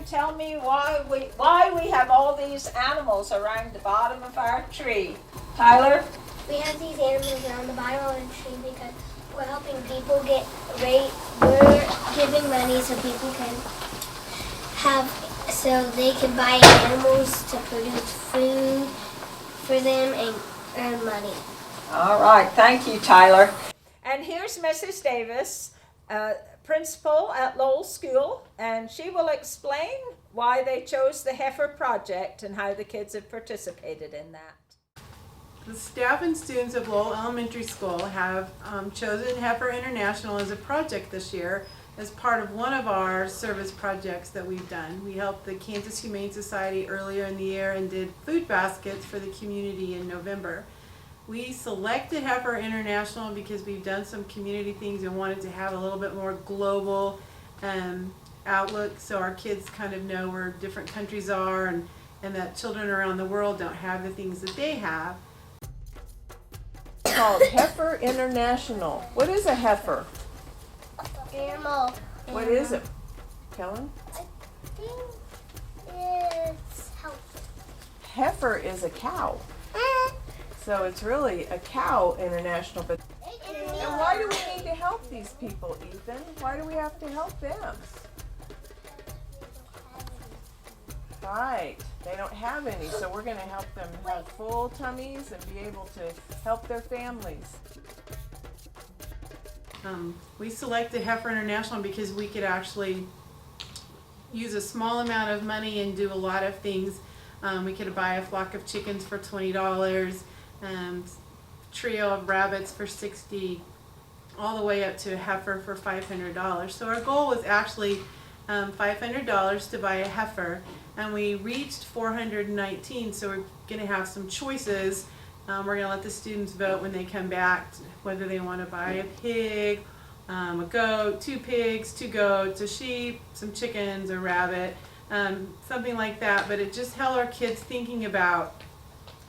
tell me why we have all these animals around the bottom of our tree? Tyler? We have these animals around the bottom of the tree because we're helping people get rate. We're giving money so people can so they can buy animals to produce food for them and earn money. All right, thank you, Tyler. And here's Mrs. Davis, principal at Lowell School, and she will explain why they chose the Heifer project and how the kids have participated in that. The staff and students of Lowell Elementary School have chosen Heifer International as a project this year as part of one of our service projects that we've done. We helped the Kansas Humane Society earlier in the year and did food baskets for the community in November. We selected Heifer International because we've done some community things and wanted to have a little bit more global outlook so our kids kind of know where different countries are and that children around the world don't have the things that they have. It's called Heifer International. What is a heifer? Animal. What is it? Kellen? I think it's healthy. Heifer is a cow. So it's really a cow international. But and why do we need to help these people, Ethan? Why do we have to help them? Right. They don't have any, so we're going to help them have full tummies and be able to help their families. We selected Heifer International because we could actually use a small amount of money and do a lot of things. We could buy a flock of chickens for $20, trio of rabbits for $60, all the way up to a heifer for $500. So our goal was actually $500 to buy a heifer, and we reached 419, so we're going to have some choices. We're going to let the students vote when they come back whether they want to buy a pig, a goat, 2 pigs, 2 goats, a sheep, some chickens, a rabbit, something like that. But it just held our kids thinking about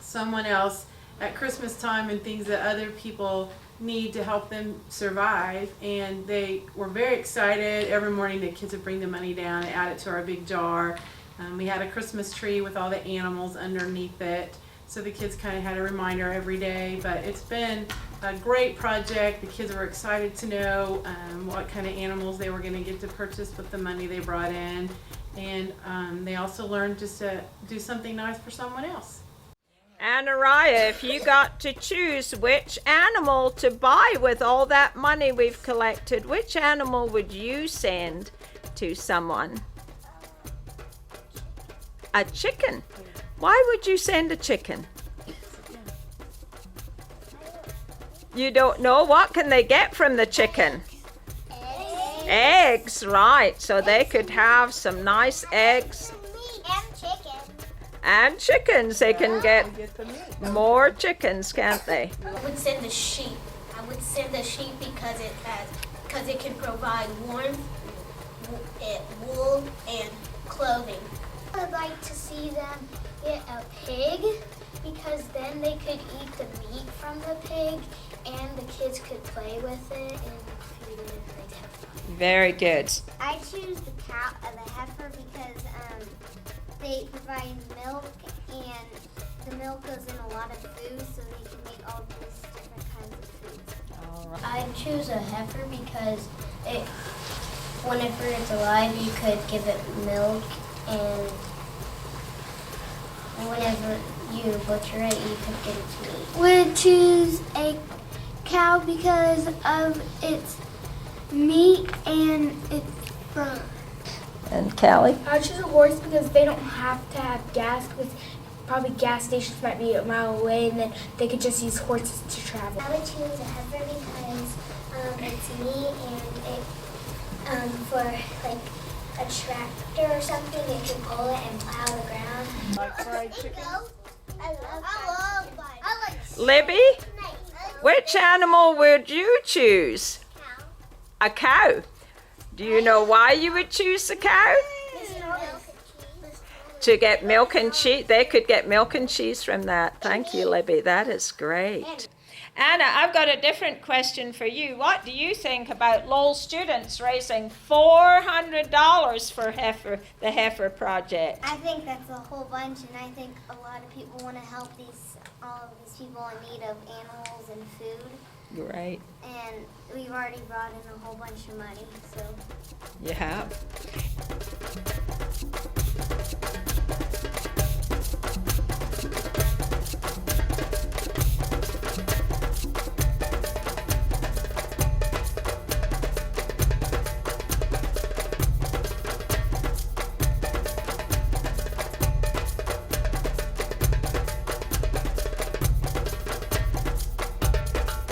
someone else at Christmas time and things that other people need to help them survive. And they were very excited. Every morning the kids would bring the money down and add it to our big jar. We had a Christmas tree with all the animals underneath it. So the kids kind of had a reminder every day, but it's been a great project. The kids were excited to know what kind of animals they were going to get to purchase with the money they brought in. And they also learned just to do something nice for someone else. And Araya, if you got to choose which animal to buy with all that money we've collected, which animal would you send to someone? A chicken. Why would you send a chicken? You don't know? What can they get from the chicken? Eggs, right. So they could have some nice eggs. And chicken. And chickens. They can get more chickens, can't they? I would send a sheep. I would send a sheep because it can provide warmth, wool, and clothing. I'd like to see them get a pig because then they could eat the meat from the pig and the kids could play with it and feed it and they'd have fun. Very good. I choose the cow and the heifer because they provide milk and the milk goes in a lot of food so they can make all these different kinds of foods. All right. I choose a heifer because whenever it's alive you could give it milk, and whenever you butcher it, you could get its meat. Would choose a cow because of its meat and its fur. And Callie? I would choose a horse because they don't have to have gas, because probably gas stations might be a mile away, and then they could just use horses to travel. I would choose a heifer because it's neat and it for like a tractor or something, it can pull it and plow the ground. Like fried chicken? I love Libby? Which animal would you choose? A cow. Do you know why you would choose a cow? to get milk and cheese. They could get milk and cheese from that. Thank you, Libby. That is great. Anna, I've got a different question for you. What do you think about Lowell students raising $400 for the Heifer project? I think that's a whole bunch, and I think a lot of people want to help all of these people in need of animals and food. Right. And we've already brought in a whole bunch of money, so. You have.